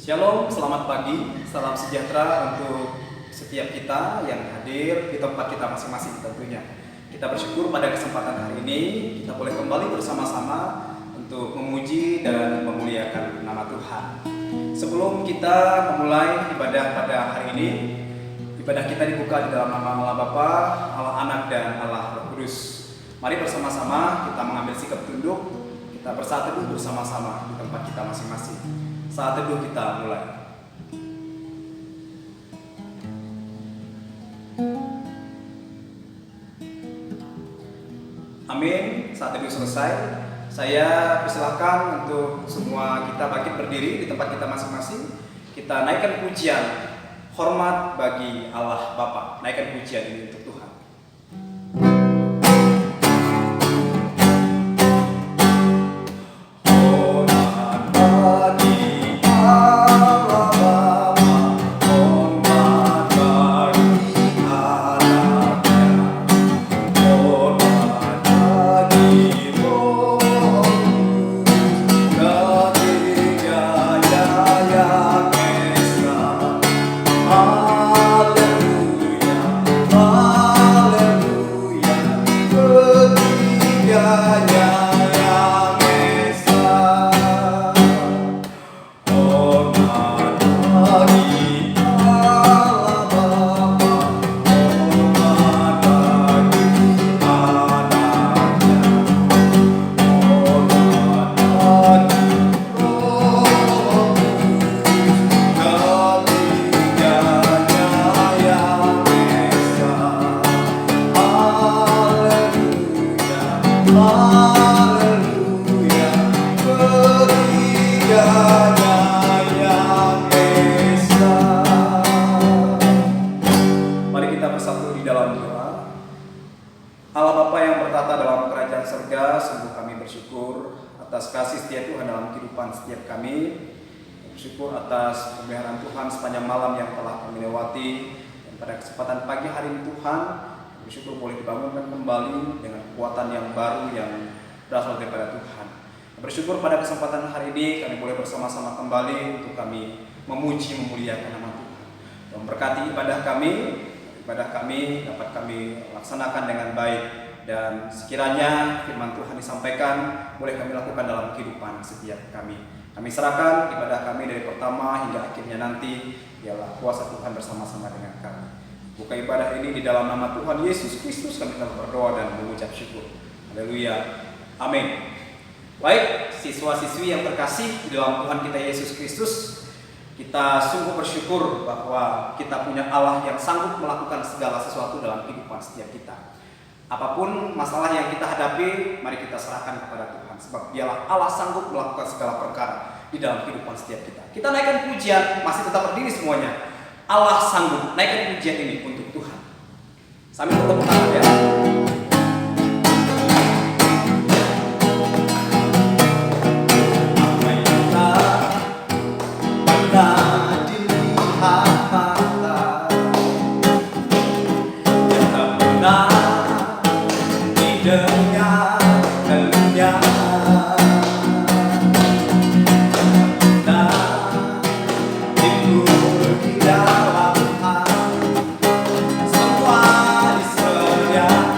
Shalom, selamat pagi, salam sejahtera untuk setiap kita yang hadir di tempat kita masing-masing tentunya. Kita bersyukur pada kesempatan hari ini kita boleh kembali bersama-sama untuk memuji dan memuliakan nama Tuhan. Sebelum kita memulai ibadah pada hari ini, ibadah kita dibuka di dalam nama Allah Bapa, Allah Anak dan Allah Roh Kudus. Mari bersama-sama kita mengambil sikap tunduk, kita bersatu teduh bersama-sama di tempat kita masing-masing. Saat teduh kita mulai. Amin. Saat teduh selesai, saya persilahkan untuk semua kita bangkit berdiri di tempat kita masing-masing. Kita naikkan pujian hormat bagi Allah Bapa. Naikkan pujian ini untuk Tuhan. Bersyukur boleh dibangunkan kembali dengan kekuatan yang baru yang berasal daripada Tuhan. Bersyukur pada kesempatan hari ini kami boleh bersama-sama kembali untuk kami memuji memuliakan nama Tuhan. Dan berkati ibadah kami dapat kami laksanakan dengan baik, dan sekiranya firman Tuhan disampaikan boleh kami lakukan dalam kehidupan setiap kami. Kami serahkan ibadah kami dari pertama hingga akhirnya nanti, biarlah kuasa Tuhan bersama-sama dengan kami. Buka ibadah ini di dalam nama Tuhan Yesus Kristus kami telah berdoa dan mengucap syukur. Haleluya. Amin. Baik, siswa-siswi yang terkasih di dalam Tuhan kita Yesus Kristus, kita sungguh bersyukur bahwa kita punya Allah yang sanggup melakukan segala sesuatu dalam kehidupan setiap kita. Apapun masalah yang kita hadapi, mari kita serahkan kepada Tuhan, sebab dialah Allah sanggup melakukan segala perkara di dalam kehidupan setiap kita. Kita naikkan pujian, masih tetap berdiri semuanya. Allah sanggup. Naikkan pujian ini untuk Tuhan. Sambil bertepuk tangan ya. Apa yang tak pernah dilihat mata, yang tak pernah didengar telinga, dalam hati semua disediakan.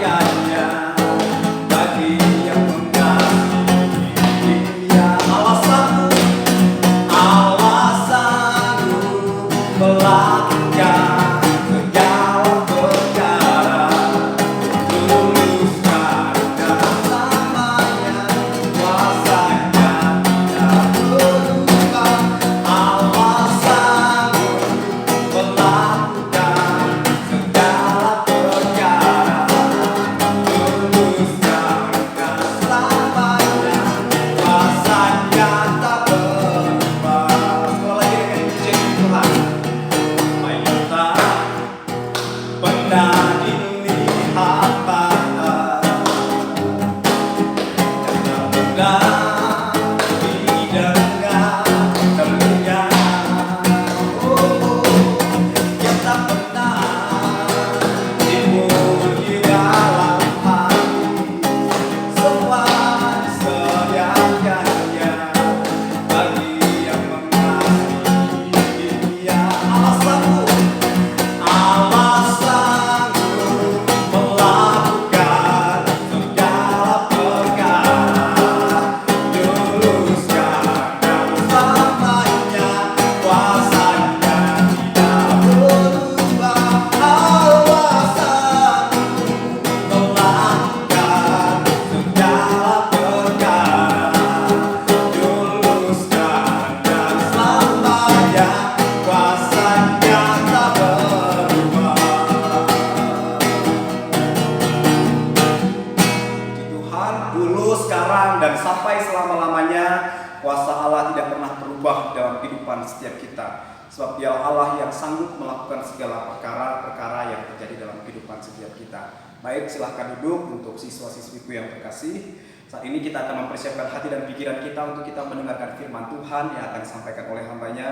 berubah dalam kehidupan setiap kita. Sebab Dialah Allah yang sanggup melakukan segala perkara-perkara yang terjadi dalam kehidupan setiap kita. Baik, silahkan duduk untuk siswa-siswiku yang terkasih. Saat ini kita akan mempersiapkan hati dan pikiran kita untuk kita mendengarkan firman Tuhan yang akan disampaikan oleh hamba-Nya.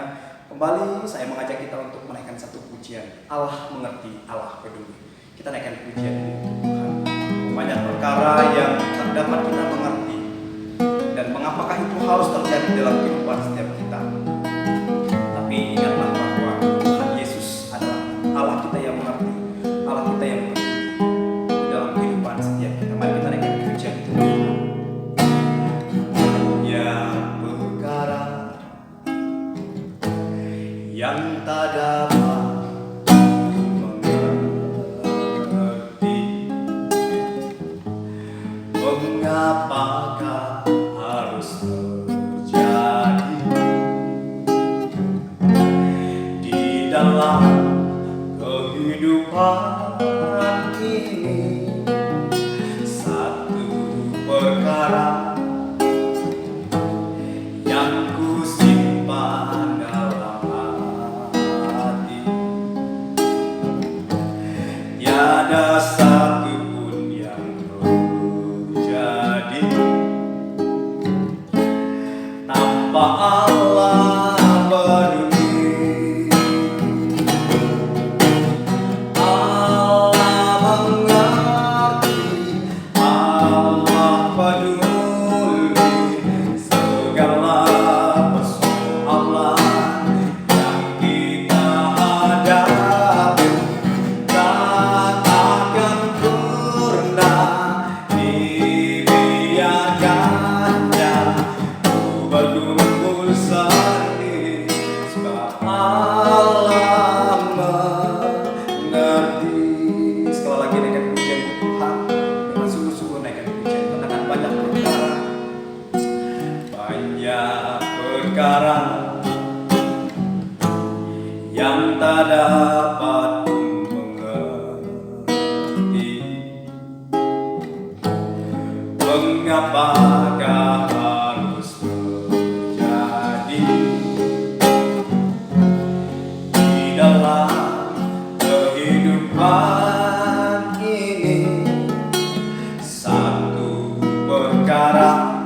Kembali saya mengajak kita untuk menaikkan satu pujian. Allah mengerti, Allah peduli. Kita naikkan pujian ini untuk Tuhan. Banyak perkara yang tak dapat kita mengerti, dan mengapakah itu harus terjadi dalam kehidupan setiap kita. Tapi ingatlah bahwa Tuhan Yesus adalah Allah kita yang mengerti, Allah kita yang peduli dalam kehidupan setiap kita. Mari kita naikkan pujian itu Tuhan. Banyak perkara yang tak dapat mengapakah harus terjadi di dalam kehidupan ini. Satu perkara yang ku simpan dalam hati, tiada satu pun yang tanpa Allah peduli. Allah mengerti, Allah peduli segala persoalan yang kita hadapi. Tak akan pernah dibiarkannya berkumpul sendiri, sebab Allah mengerti. Sekali lagi naikkan pujian Tuhan dengan sungguh-sungguh, naikkan pujian dengan banyak perkara, banyak perkara yang tak dapat mengerti. Mengapakah harus terjadi di dalam kehidupan ini. Satu perkara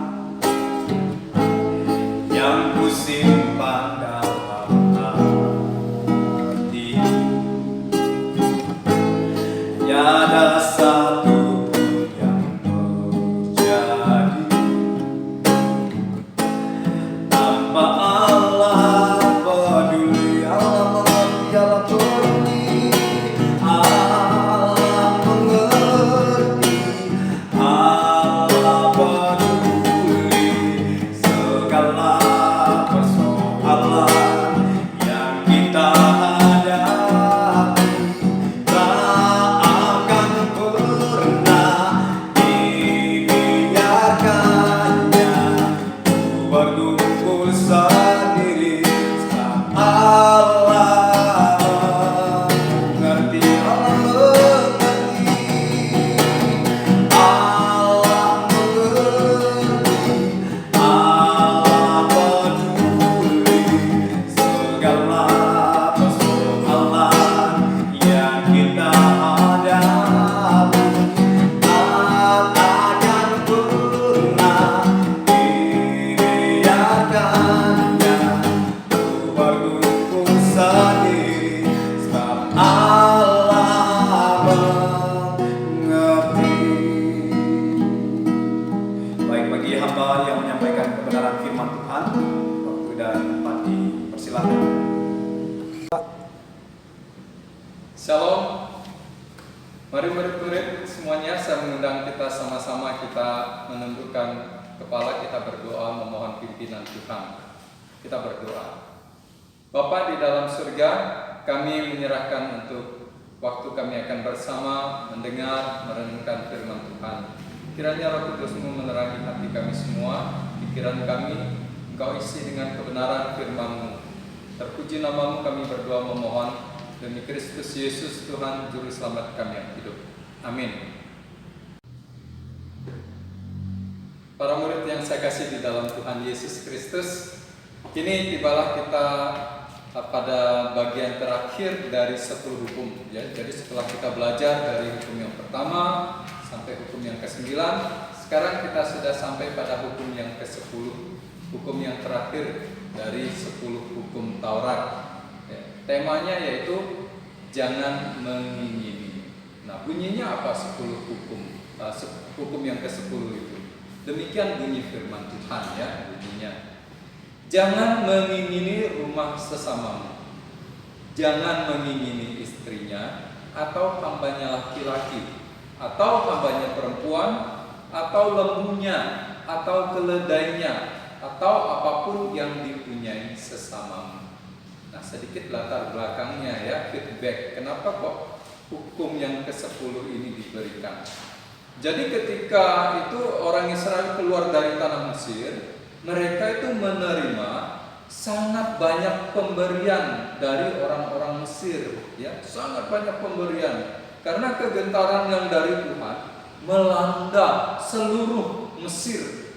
yang ku simpan dalam hati, tiada satu pun yang terjadi tanpa Allah peduli. Allah mengerti, Allah peduli, Allah mengerti, Allah peduli segala persoalan yang kita hadapi. Tak akan pernah dibiarkannya berkumpul sendiri, sebab Allah mengerti, Allah mengerti, Allah mengerti, Allah peduli segala persoalan yang kita hadapi. Tak akan pernah dibiarkannya berkumpul sendiri, sebab Allah mengerti. Baik, bagi hamba yang menyampaikan kebenaran firman Tuhan, waktu dan tempat dipersilakan. Shalom. Mari murid-murid semuanya, saya mengundang kita sama-sama kita menundukkan kepala, kita berdoa memohon pimpinan Tuhan. Kita berdoa. Bapa di dalam surga, kami menyerahkan untuk waktu kami akan bersama mendengar, merenungkan firman Tuhan. Kiranya Roh Kudus-Mu menerangi hati kami semua, pikiran kami, Engkau isi dengan kebenaran firman-Mu. Terpuji nama-Mu kami berdoa memohon demi Kristus Yesus Tuhan Juru Selamat kami yang hidup. Amin. Para murid yang saya kasih di dalam Tuhan Yesus Kristus, Kini tibalah kita pada bagian terakhir dari 10 hukum ya. Jadi setelah kita belajar dari hukum yang pertama sampai hukum yang ke-9, sekarang kita sudah sampai pada hukum yang ke-10, hukum yang terakhir dari 10 hukum Taurat ya. Temanya yaitu jangan mengingini. Nah, bunyinya apa 10 hukum? Hukum yang ke-10 itu. Demikian bunyi firman Tuhan ya, bunyinya. Jangan mengingini rumah sesamamu. Jangan mengingini istrinya, atau hambanya laki-laki, atau hambanya perempuan, atau lembunya, atau keledainya, atau apapun yang dipunyai sesamamu. Nah, sedikit latar belakangnya ya, feedback. Kenapa kok hukum yang ke-10 ini diberikan? Jadi ketika itu orang Israel keluar dari tanah Mesir, mereka itu menerima sangat banyak pemberian dari orang-orang Mesir, ya, sangat banyak pemberian. Karena kegentaran yang dari Tuhan melanda seluruh Mesir,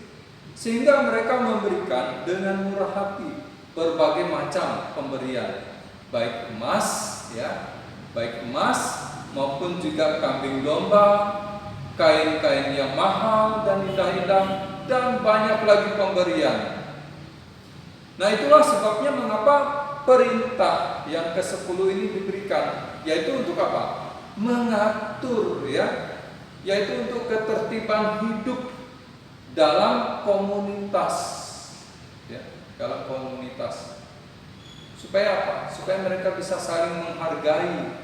sehingga mereka memberikan dengan murah hati berbagai macam pemberian, baik emas, ya, baik emas maupun juga kambing domba, kain-kain yang mahal dan indah-indah, dan banyak lagi pemberian. Nah, itulah sebabnya mengapa perintah yang ke-10 ini diberikan, yaitu untuk apa? Mengatur ya, yaitu untuk ketertiban hidup dalam komunitas ya, dalam komunitas. Supaya apa? Supaya mereka bisa saling menghargai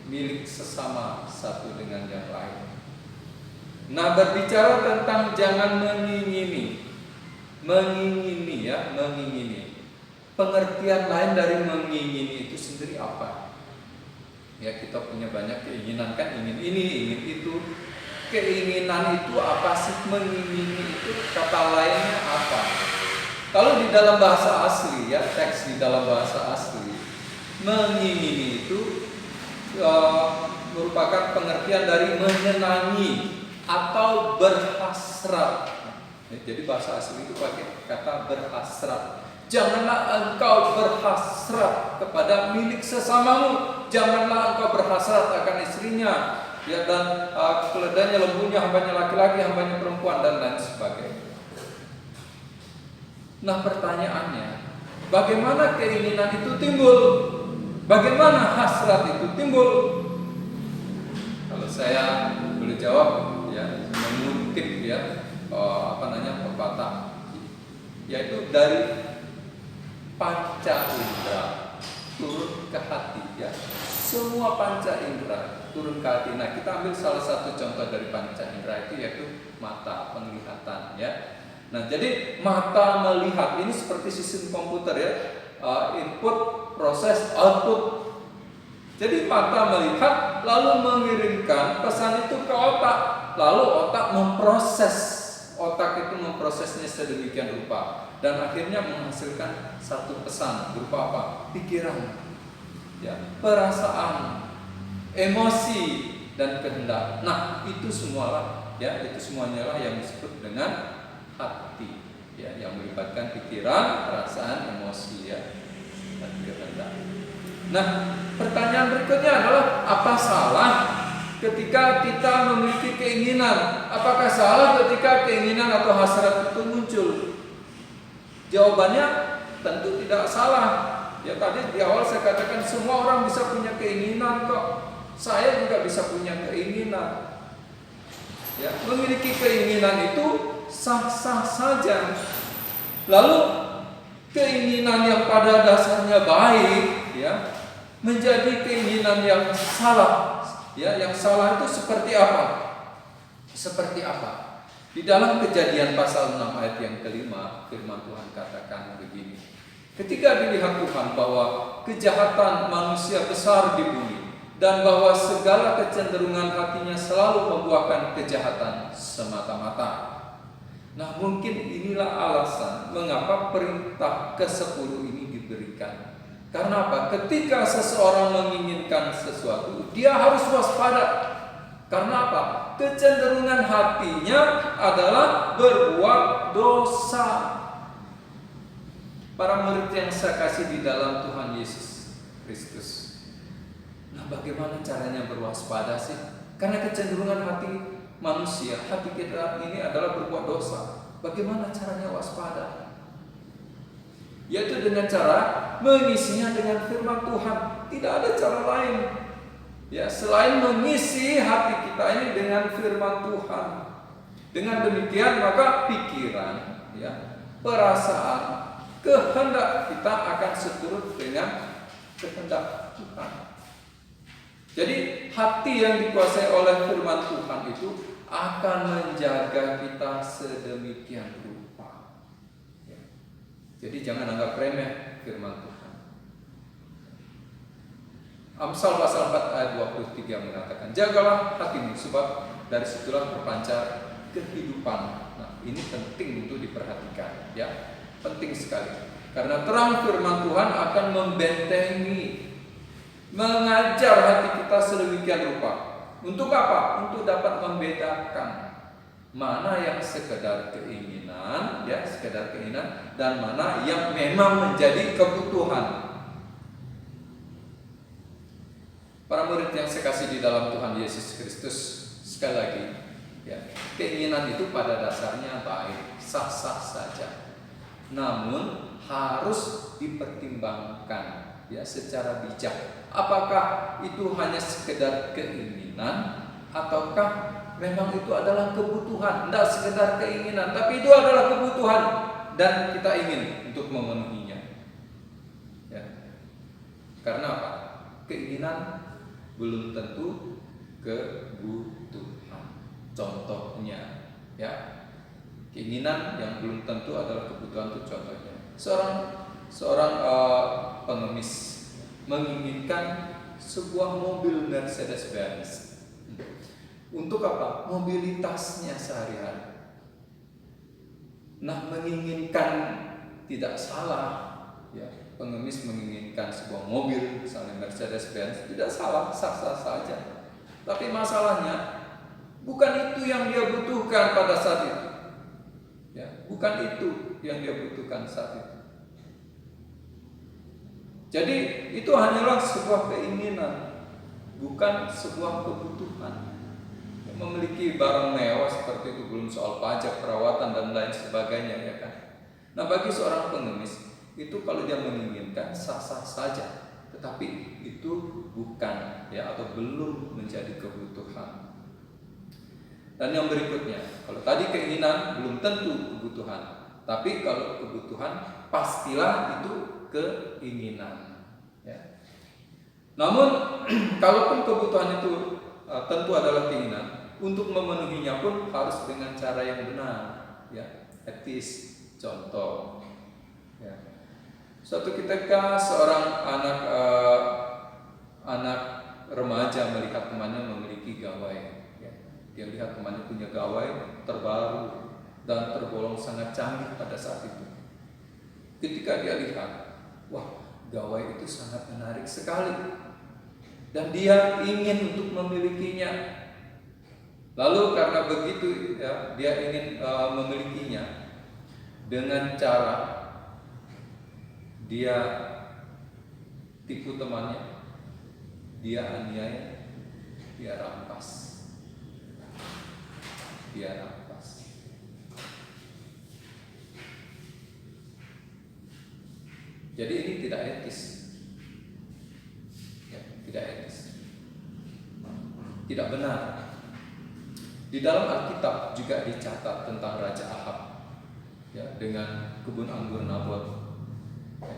milik sesama satu dengan yang lain. Nah, berbicara tentang jangan mengingini ya, mengingini. Pengertian lain dari mengingini itu sendiri apa? Ya, kita punya banyak keinginan kan, ingin ini, ingin itu. Keinginan itu apa sih? Mengingini itu kata lainnya apa? Kalau di dalam bahasa asli ya, teks di dalam bahasa asli, mengingini itu merupakan pengertian dari menyenangi atau berhasrat. Jadi bahasa asli itu pakai kata berhasrat. Janganlah engkau berhasrat kepada milik sesamamu. Janganlah engkau berhasrat akan istrinya, ya, dan keledainya, lembunya, hambanya laki-laki, hambanya perempuan, dan lain sebagainya. Nah, pertanyaannya, bagaimana keinginan itu timbul? Bagaimana hasrat itu timbul? Kalau saya boleh jawab, ya, mengutip ya pepatah, yaitu dari panca indera turun ke hati ya. Semua panca indera turun ke hati. Nah, kita ambil salah satu contoh dari panca indera itu, yaitu mata, penglihatan ya. Nah, jadi mata melihat ini seperti sistem komputer ya, input, proses, output. Jadi mata melihat lalu mengirimkan pesan itu ke otak, lalu otak memprosesnya sedemikian rupa, dan akhirnya menghasilkan satu pesan berupa apa? Pikiran, ya, perasaan, emosi, dan kehendak. Nah, itu semualah ya, itu semuanya lah yang disebut dengan hati, ya, yang melibatkan pikiran, perasaan, emosi, ya, dan kehendak. Nah, pertanyaan berikutnya adalah, apa salah ketika kita memiliki keinginan? Apakah salah ketika keinginan atau hasrat itu muncul? Jawabannya tentu tidak salah. Ya, tadi di awal saya katakan semua orang bisa punya keinginan kok. Saya juga bisa punya keinginan. Ya, memiliki keinginan itu sah-sah saja. Lalu keinginan yang pada dasarnya baik, ya, menjadi keinginan yang salah. Ya, yang salah itu seperti apa? Seperti apa? Di dalam Kejadian pasal 6 ayat yang kelima, firman Tuhan katakan begini. Ketika dilihat Tuhan bahwa kejahatan manusia besar di bumi, dan bahwa segala kecenderungan hatinya selalu membuahkan kejahatan semata-mata. Nah, mungkin inilah alasan mengapa perintah ke-10 ini diberikan. Karena apa? Ketika seseorang menginginkan sesuatu, dia harus waspada. Karena apa? Kecenderungan hatinya adalah berbuat dosa. Para murid yang saya kasih di dalam Tuhan Yesus Kristus. Nah, bagaimana caranya berwaspada sih? Karena kecenderungan hati manusia, hati kita ini adalah berbuat dosa. Bagaimana caranya waspada? Yaitu dengan cara mengisinya dengan firman Tuhan. Tidak ada cara lain. Ya, selain mengisi hati kita ini dengan firman Tuhan. Dengan demikian maka pikiran, ya, perasaan, kehendak kita akan seturut dengan kehendak Tuhan. Jadi hati yang dikuasai oleh firman Tuhan itu akan menjaga kita sedemikian rupa. Ya. Jadi jangan anggap remeh firman Tuhan. Amsal pasal 4 ayat 23 mengatakan, jagalah hatimu sebab dari situlah terpancar kehidupan. Nah, ini penting untuk diperhatikan, ya, penting sekali. Karena terang firman Tuhan akan membentengi, mengajar hati kita sedemikian rupa. Untuk apa? Untuk dapat membedakan mana yang sekedar keinginan, ya, sekedar keinginan, dan mana yang memang menjadi kebutuhan. Para murid yang saya kasih di dalam Tuhan Yesus Kristus, sekali lagi, ya, keinginan itu pada dasarnya baik, sah-sah saja. Namun harus dipertimbangkan, ya, secara bijak. Apakah itu hanya sekedar keinginan ataukah memang itu adalah kebutuhan? Tidak sekedar keinginan, tapi itu adalah kebutuhan dan kita ingin untuk memenuhinya. Ya. Karena apa? Keinginan belum tentu kebutuhan. Contohnya, ya, keinginan yang belum tentu adalah kebutuhan itu contohnya. Seorang pengemis menginginkan sebuah mobil Mercedes-Benz. Untuk apa? Mobilitasnya sehari-hari. Nah, menginginkan tidak salah, ya. Pengemis menginginkan sebuah mobil, misalnya Mercedes-Benz, tidak salah, sah-sah saja. Tapi masalahnya bukan itu yang dia butuhkan pada saat itu. Ya, bukan itu yang dia butuhkan saat itu. Jadi itu hanyalah sebuah keinginan, bukan sebuah kebutuhan. Memiliki barang mewah seperti itu belum soal pajak, perawatan dan lain sebagainya, ya kan. Nah, bagi seorang pengemis itu kalau dia menginginkan sah-sah saja, tetapi itu bukan, ya, atau belum menjadi kebutuhan. Dan yang berikutnya, kalau tadi keinginan belum tentu kebutuhan, tapi kalau kebutuhan pastilah itu keinginan, ya. Namun kalaupun kebutuhan itu tentu adalah keinginan, untuk memenuhinya pun harus dengan cara yang benar, ya, etis. Contoh, ya. Suatu ketika seorang anak remaja melihat temannya memiliki gawai, ya. Dia lihat temannya punya gawai terbaru dan tergolong sangat canggih pada saat itu. Ketika dia lihat, wah, gawai itu sangat menarik sekali dan dia ingin untuk memilikinya. Lalu karena begitu, ya, dia ingin memilikinya dengan cara dia tipu temannya, dia aniaya, dia rampas. Jadi ini tidak etis, ya, tidak etis, tidak benar. Di dalam Alkitab juga dicatat tentang Raja Ahab, ya, dengan kebun anggur Nabot.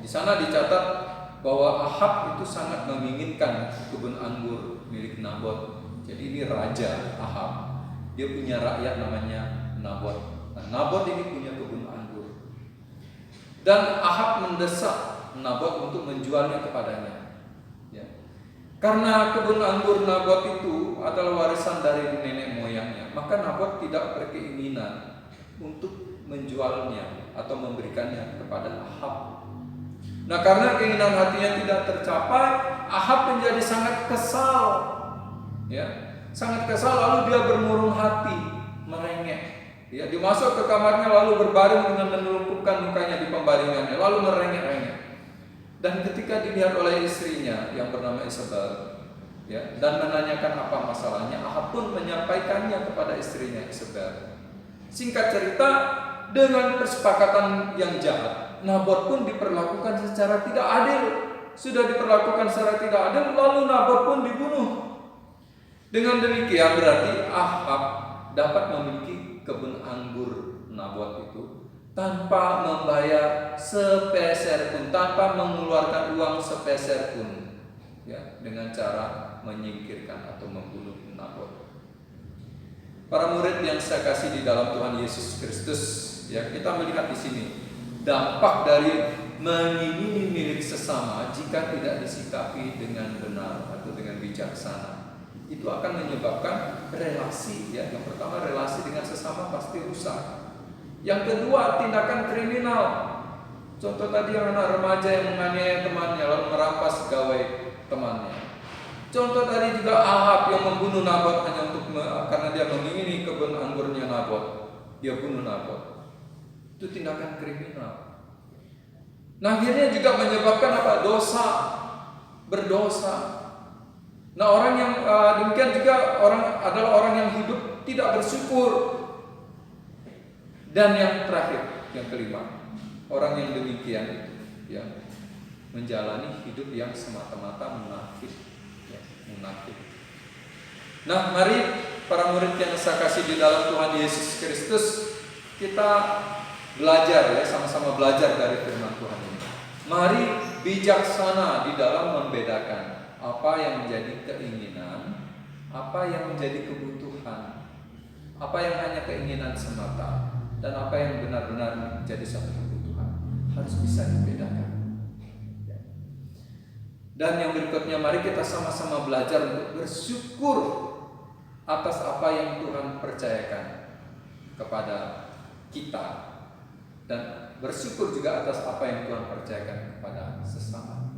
Di sana dicatat bahwa Ahab itu sangat menginginkan kebun anggur milik Nabot. Jadi ini Raja Ahab, dia punya rakyat namanya Nabot. Nah, Nabot ini punya kebun anggur, dan Ahab mendesak Nabot untuk menjualnya kepadanya, ya. Karena kebun anggur Nabot itu adalah warisan dari nenek moyangnya, maka Nabot tidak berkeinginan untuk menjualnya atau memberikannya kepada Ahab. Nah, karena keinginan hatinya tidak tercapai, Ahab menjadi sangat kesal, ya, sangat kesal. Lalu dia bermurung hati, merengek, ya, dia masuk ke kamarnya lalu berbaring dengan menelungkup melumpuhkan mukanya di pembaringannya, lalu merengek-rengek. Dan ketika dilihat oleh istrinya yang bernama Isabel, ya, dan menanyakan apa masalahnya, Ahab pun menyampaikannya kepada istrinya Isabel. Singkat cerita, dengan kesepakatan yang jahat, Nabot pun diperlakukan secara tidak adil. Sudah diperlakukan secara tidak adil, lalu Nabot pun dibunuh. Dengan demikian berarti Ahab dapat memiliki kebun anggur Nabot itu tanpa membayar sepeser pun, tanpa mengeluarkan uang sepeser pun, ya, dengan cara menyingkirkan atau membunuh Nabot. Para murid yang saya kasih di dalam Tuhan Yesus Kristus, ya, kita melihat di sini dampak dari mengingini milik sesama jika tidak disikapi dengan benar atau dengan bijaksana. Itu akan menyebabkan relasi, ya. Yang pertama, relasi dengan sesama pasti rusak. Yang kedua, tindakan kriminal. Contoh tadi yang anak remaja yang menganiaya temannya lalu merampas gawai temannya. Contoh tadi juga Ahab yang membunuh Nabot hanya untuk karena dia mengingini kebun anggurnya Nabot. Dia bunuh Nabot. Itu tindakan kriminal. Nah, akhirnya juga menyebabkan apa? Dosa, berdosa. Nah, orang yang demikian juga adalah orang yang hidup tidak bersyukur. Dan yang terakhir, yang kelima, orang yang demikian itu, ya, menjalani hidup yang semata-mata munafik, ya, munafik. Nah, mari para murid yang saya kasih di dalam Tuhan Yesus Kristus, kita belajar, ya, sama-sama belajar dari firman Tuhan ini. Mari bijaksana di dalam membedakan apa yang menjadi keinginan, apa yang menjadi kebutuhan, apa yang hanya keinginan semata, dan apa yang benar-benar menjadi satu kebutuhan. Harus bisa dibedakan. Dan yang berikutnya, mari kita sama-sama belajar untuk bersyukur atas apa yang Tuhan percayakan kepada kita, dan bersyukur juga atas apa yang Tuhan percayakan kepada sesama,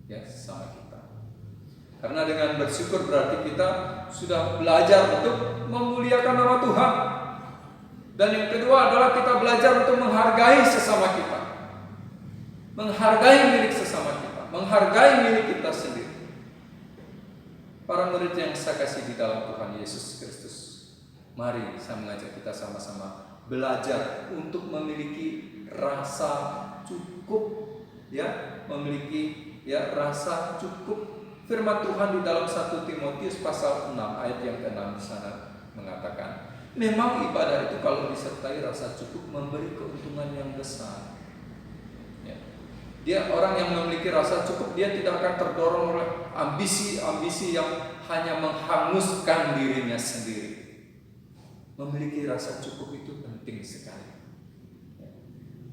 ya, sesama kita. Karena dengan bersyukur berarti kita sudah belajar untuk memuliakan nama Tuhan. Dan yang kedua adalah kita belajar untuk menghargai sesama kita, menghargai milik sesama kita, menghargai milik kita sendiri. Para murid yang saya kasih di dalam Tuhan Yesus Kristus, mari saya mengajak kita sama-sama belajar untuk memiliki rasa cukup, ya, memiliki, ya, rasa cukup. Firman Tuhan di dalam 1 Timotius pasal 6 ayat yang ke-6 di sana mengatakan, memang ibadah itu kalau disertai rasa cukup memberi keuntungan yang besar. Ya. Dia orang yang memiliki rasa cukup, dia tidak akan terdorong oleh ambisi-ambisi yang hanya menghanguskan dirinya sendiri. Memiliki rasa cukup itu penting sekali. Ya.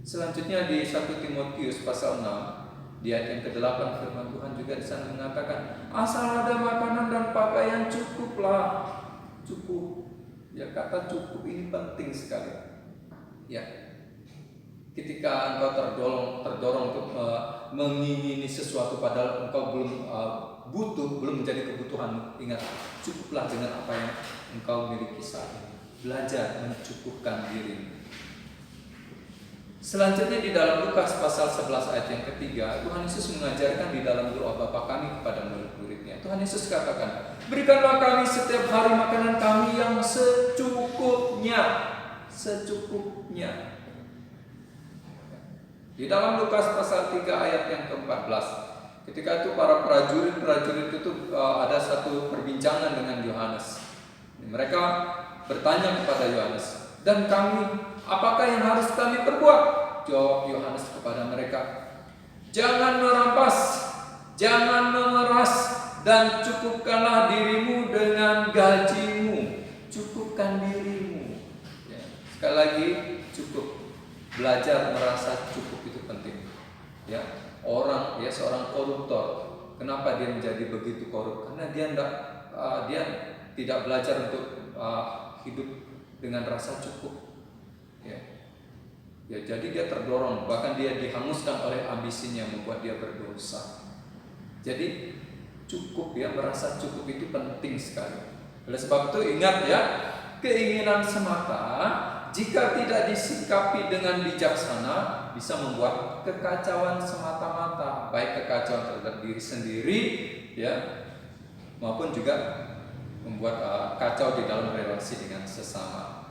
Selanjutnya di 1 Timotius pasal 6 di ayat yang ke-8 firman Tuhan juga di sana mengatakan, asal ada makanan dan pakaian cukuplah. Cukup. Ya, kata cukup ini penting sekali. Ya. Ketika engkau terdorong untuk mengingini sesuatu padahal engkau belum butuh, belum menjadi kebutuhan, ingat, cukuplah dengan apa yang engkau miliki saat ini. Belajar mencukupkan diri. Selanjutnya di dalam Lukas pasal 11 ayat yang ketiga, Tuhan Yesus mengajarkan di dalam doa Bapa kami kepada murid-muridnya. Tuhan Yesus katakan, berikanlah kami setiap hari makanan kami yang secukupnya. Secukupnya. Di dalam Lukas pasal 3 ayat yang ke-14, ketika itu para prajurit itu ada satu perbincangan dengan Yohanes. Mereka bertanya kepada Yohanes, dan kami, apakah yang harus kami perbuat? Jawab Yohanes kepada mereka, jangan merampas, jangan memeras, dan cukupkanlah dirimu dengan gajimu. Cukupkan dirimu. Ya, sekali lagi, cukup. Belajar merasa cukup itu penting. Ya, seorang koruptor, kenapa dia menjadi begitu korup? Karena dia tidak belajar untuk hidup dengan rasa cukup. Ya, jadi dia terdorong, bahkan dia dihanguskan oleh ambisinya, membuat dia berdosa. Jadi cukup, ya, merasa cukup itu penting sekali. Oleh sebab itu ingat, ya, keinginan semata jika tidak disikapi dengan bijaksana, bisa membuat kekacauan semata-mata, baik kekacauan terhadap diri sendiri, ya, maupun juga membuat kacau di dalam relasi dengan sesama.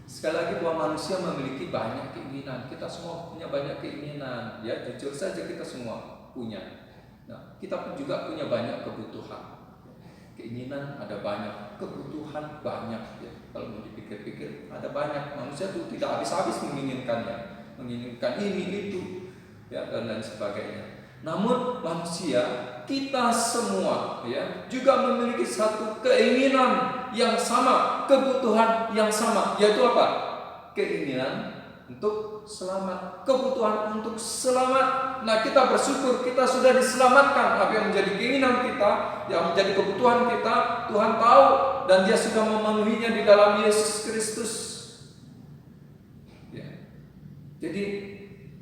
Sekali lagi, bahwa manusia memiliki banyak keinginan. Kita semua punya banyak keinginan, ya, jujur saja kita semua punya. Nah, kita pun juga punya banyak kebutuhan. Keinginan ada banyak, kebutuhan banyak, ya. Kalau mau dipikir-pikir, ada banyak. Manusia itu tidak habis-habis menginginkannya, menginginkan ini itu, ya, dan lain sebagainya. Namun manusia, kita semua, ya, juga memiliki satu keinginan yang sama, kebutuhan yang sama, yaitu apa? Keinginan untuk selamat, kebutuhan untuk selamat. Nah, kita bersyukur kita sudah diselamatkan. Apa yang menjadi keinginan kita, yang menjadi kebutuhan kita, Tuhan tahu, dan Dia sudah memenuhinya di dalam Yesus Kristus. Ya. Jadi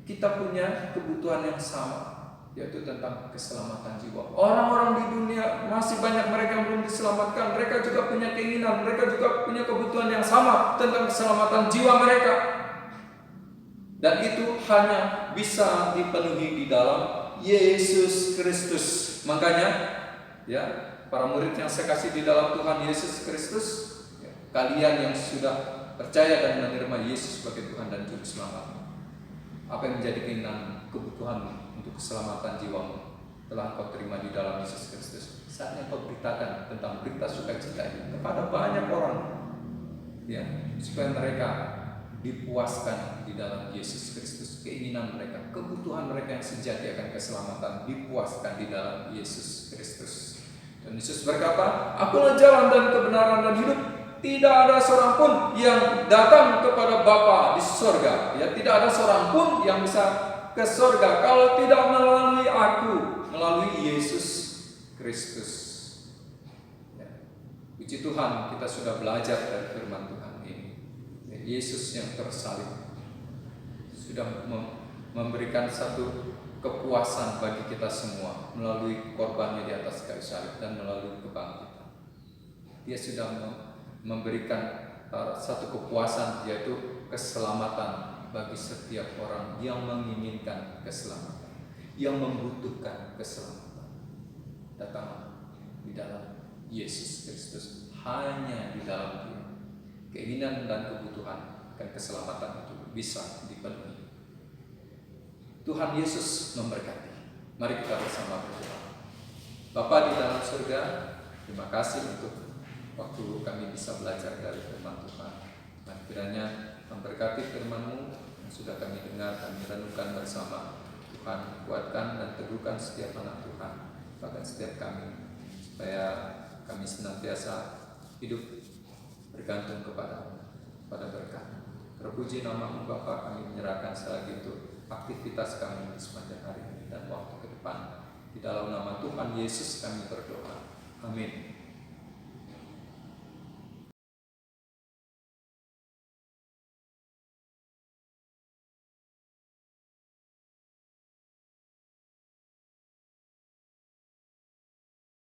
kita punya kebutuhan yang sama, yaitu tentang keselamatan jiwa. Orang-orang di dunia masih banyak mereka yang belum diselamatkan. Mereka juga punya keinginan, mereka juga punya kebutuhan yang sama tentang keselamatan jiwa mereka. Dan itu hanya bisa dipenuhi di dalam Yesus Kristus. Makanya, ya, para murid yang saya kasih di dalam Tuhan Yesus Kristus, ya, kalian yang sudah percaya dan menerima Yesus sebagai Tuhan dan Juru Selamat, apa yang menjadi keinginan, kebutuhan untuk keselamatan jiwamu telah kau terima di dalam Yesus Kristus. Saatnya kau beritakan tentang berita sukacita ini kepada banyak orang, ya, supaya mereka dipuaskan di dalam Yesus Kristus. Keinginan mereka, kebutuhan mereka yang sejati akan keselamatan dipuaskan di dalam Yesus Kristus. Dan Yesus berkata, "Akulah jalan dan kebenaran dan hidup. Tidak ada seorang pun yang datang kepada Bapa di surga, ya, tidak ada seorang pun yang bisa ke surga kalau tidak melalui aku, melalui Yesus Kristus." Ya. Puji Tuhan, kita sudah belajar dari firman Tuhan ini. Ya, Yesus yang tersalib sudah memberikan satu kepuasan bagi kita semua melalui korbannya di atas kayu salib dan melalui kebangkitan. Dia sudah memberikan satu kepuasan, yaitu keselamatan bagi setiap orang yang menginginkan keselamatan, yang membutuhkan keselamatan. Datang di dalam Yesus Kristus, hanya di dalam Dia keinginan dan kebutuhan dan keselamatan itu bisa dipenuhi. Tuhan Yesus memberkati. Mari kita bersama berdoa. Bapa di dalam surga, terima kasih untuk waktu kami bisa belajar dari firman Tuhan. Mari kiranya memberkati firman-Mu yang sudah kami dengar, kami renungkan bersama. Tuhan, kuatkan dan teguhkan setiap anak Tuhan, bahkan setiap kami, supaya kami senantiasa hidup bergantung kepada berkat. Terpuji nama-Mu Bapa, kami menyerahkan selagi itu aktivitas kami di sepanjang hari ini dan waktu ke depan. Di dalam nama Tuhan Yesus kami berdoa. Amin.